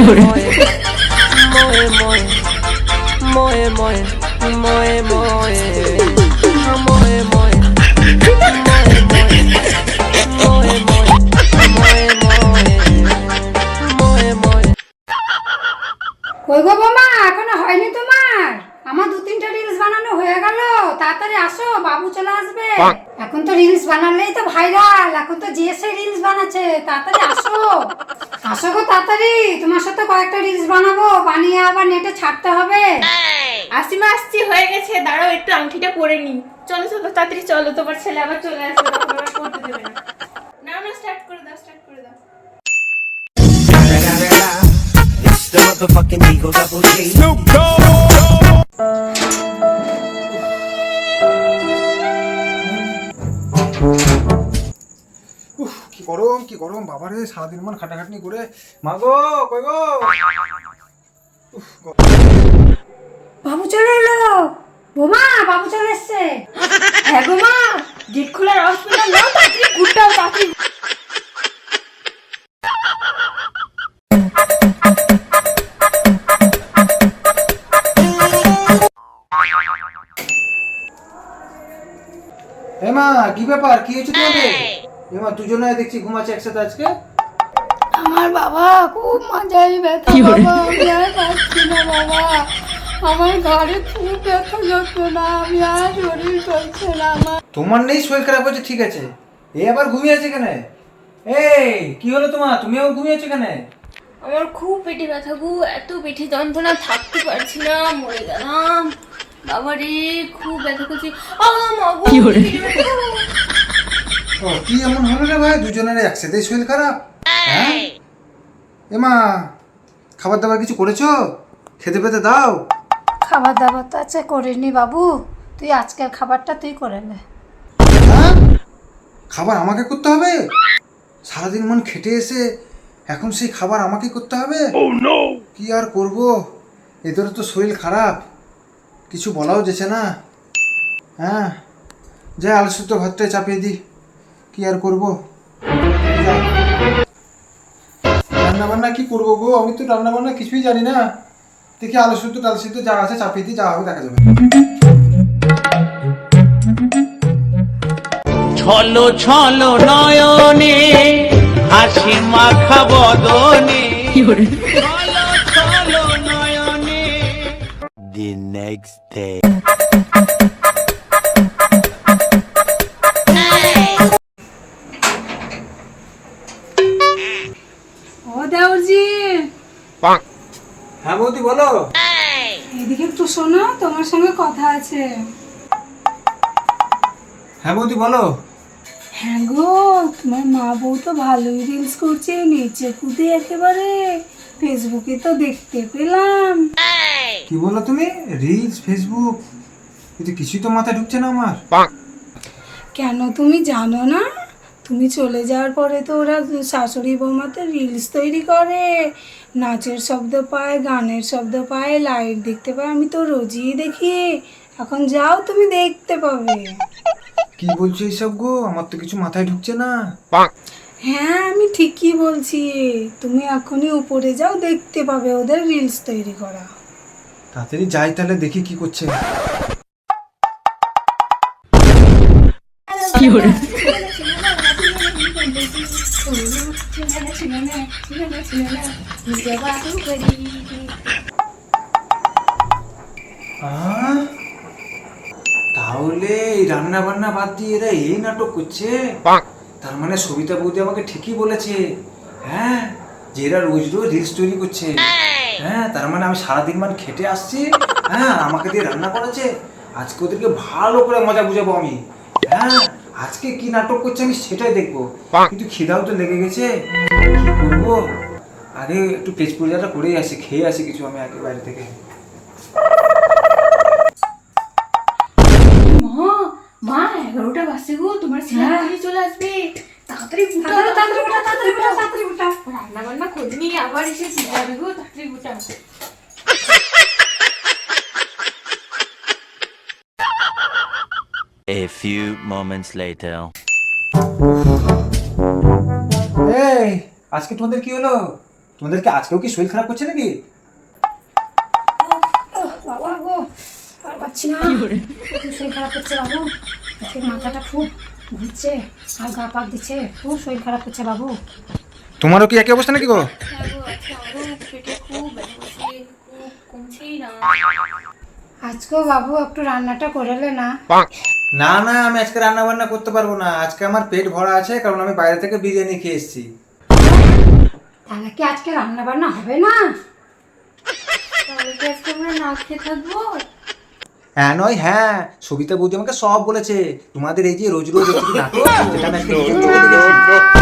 কই গো বোমা, এখনো হয়নি তোমার? আমার 2-3টা রিলস বানানো হয়ে গেল, তাড়াতাড়ি আসো, বাবু চলে আসবে। এখন তো রিলস বানালেই তো ভাইরাল, এখন তো জেসে রিলস বানাচ্ছে, তাড়াতাড়ি আসো। আসো গো তাড়াতাড়ি, তোমার সাথে কয়েকটা রিলস বানাবো, বানিয়ে আবার নেটে ছাড়তে হবে। আসিমা আসছি, হয়ে গেছে, দাঁড়াও একটু আংটিটা পরে নি। চলো চলো তাড়াতাড়ি চলো, তোমার ছেলে আবার চলে আসবে, তখন আবার করতে দেবে না। না না, স্টার্ট করে দাও, স্টার্ট করে দাও। The motherfucking Eagle Double G. Snoop কি গরম বাবারে, সারাদিন মান খাটাখাটনি করে। মা গো, কই গো? বাবু চলে এলো। বোমা, বাবু চলে এসছে। হ্যাঁ গো মা, গেট খোলার হসপিটাল নাও, তাড়াতাড়ি কুটটাও, তাড়াতাড়ি। মা, কি ব্যাপার, কি হয়েছে তোমাদের? মা, দুজনে দেখছি ঘুমাচ্ছে একসাথে আজকে। আমার বাবা খুব মাজায় ব্যথা বাবা, আমি আর পারছি না বাবা, আমার ঘরে খুব ব্যথা যন্ত্রণা, আমি আর শরীর চলছে না আমার। তোমার নেই, শরীর খারাপ হচ্ছে, ঠিক আছে, এ আবার ঘুমিয়ে আছে কেন? এই কি হলো তোমার, তুমি আবার ঘুমিয়ে আছো কেন? আমার খুব পেটে ব্যথা গো, এত পেটে যন্ত্রণা, থাকতে পারছি না, মরে গেলাম। বাবারে খুব ব্যথা করছে। ও, কি এমন হলো রে ভাই, দুজনের একসাথে শরীর খারাপ? হ্যাঁ মা, খাবার দাবার কিছু করেছো? খেতে পেতে দাও। খাবার দাবার তো আছে, করিনি বাবু, তুই আজকের খাবারটা তুই করে নে। হ্যাঁ, খাবার আমাকে করতে হবে? সারাদিন মন খেটে এসে এখন সেই খাবার আমাকে করতে হবে? কি আর করব, এদের তো শরীর খারাপ, কিছু বলাও যেছে না। হ্যাঁ, যা আলসু তো ভাতটায় চাপিয়ে দিই, কি আর করব। রান্না বান্না কি করবো গো, আমি তো রান্না বান্না কিছুই জানি না। দেখি আলু সিদ্ধ ডাল সিদ্ধ যা আছে চাপিয়ে দিই, যা হবে দেখা যাবে। ছলো ছলো নয়নে হাসি মাখা বদনে ছলো ছলো নয়নে। The next day. ও দেওরজি, হ্যাঁ বৌদি বলো। এদিকে একটু শোনো, তোমার সঙ্গে কথা আছে। হ্যাঁ বৌদি বলো। হ্যাঁ গো, তোমার মা বউ তো ভালোই রিলস করছে, নিচে কুদে একেবারে, ফেসবুকে তো দেখতে পেলাম। কি বলো তুমি, রিলস ফেসবুক, কিন্তু কিছুই তো মাথায় ঢুকছে না আমার। কেন তুমি জানো না? তুমি চলে যাওয়ার পরে তো ওরা শাশুড়ি বৌমাতে রিলস তৈরি করে, নাচের শব্দ পায়, গানের শব্দ পায়, লাইট দেখতে পায়, আমি তো রোজই দেখি। এখন যাও, তুমি দেখতে পাবে। কি বলছো এইসব গো, আমার তো কিছু মাথায় ঢুকছে না। হ্যাঁ, আমি ঠিকই বলছি, তুমি এখনই উপরে যাও, দেখতে পাবে ওদের রিলস তৈরি করা। তাড়াতাড়ি যাই তাহলে, দেখি কি করছে। তাহলে এই রান্না বান্না বাদ দিয়ে এরা এই নাটক করছে? তার মানে সবিতা বৌদি আমাকে ঠিকই বলেছে, হ্যাঁ, যে এরা রোজ রোজ রিলস তৈরি করছে। হ্যাঁ, তার মানে আমি সারাদিন মান খেটে আসছি, হ্যাঁ, আমাকে দিয়ে রান্না করেছে, আজকে ওদেরকে ভালো করে মজা বুঝাবো আমি। হ্যাঁ, আজকে কি নাটক করছে আমি সেটাই দেখবো। কিন্তু খিদাও তো লেগে গেছে, কি করবো, আগে একটু পেট পূজাটা করেই আসি, খেয়ে আসি কিছু আমি আগে বাইরে থেকে। মা 11টা বাজছে গো, তোমার ছেলে চলে আসবে, তাড়াতাড়ি রান্না বান্না করিনি, আবার এসে যাবে গো, তাড়াতাড়ি গুটা। A few moments later. এই, আজকে তোমাদের কি হলো? তোমাদেরকে আজকেও কি শরীর খারাপ করছে নাকি? বাবা গো, আর পাচ্ছি না, খুব শরীর খারাপ করছে বাবু। আজকে মাথাটা খুব ঘুরছে আর গা পাক দিচ্ছে, খুব শরীর খারাপ করছে বাবু। তোমারও কি একই অবস্থা নাকি গো? হ্যাঁ গো, আজকে আমারও পেটে খুব ব্যথা করছে, খুব কমছেই না। আজকেও বাবু একটু রান্নাটা করেলে না? না না, আমি আজকে রান্না বান্না করতে পারবো না। আজকে আমার পেট ভরা আছে, কারণ আমি বাইরে থেকে বিরিয়ানি খেয়ে এসেছি। তাহলে কি আজকে রান্না বান্না হবে না? তাহলে কি আজকে আমরা না খেয়ে থাকবো? হ্যাঁ নয় হ্যাঁ, সবিতা বৌদি আমাকে সব বলেছে। তোমাদের এই যে রোজ রোজ একটু নাটক, যেটা আমি আজকে নিজের চোখে দেখেছি।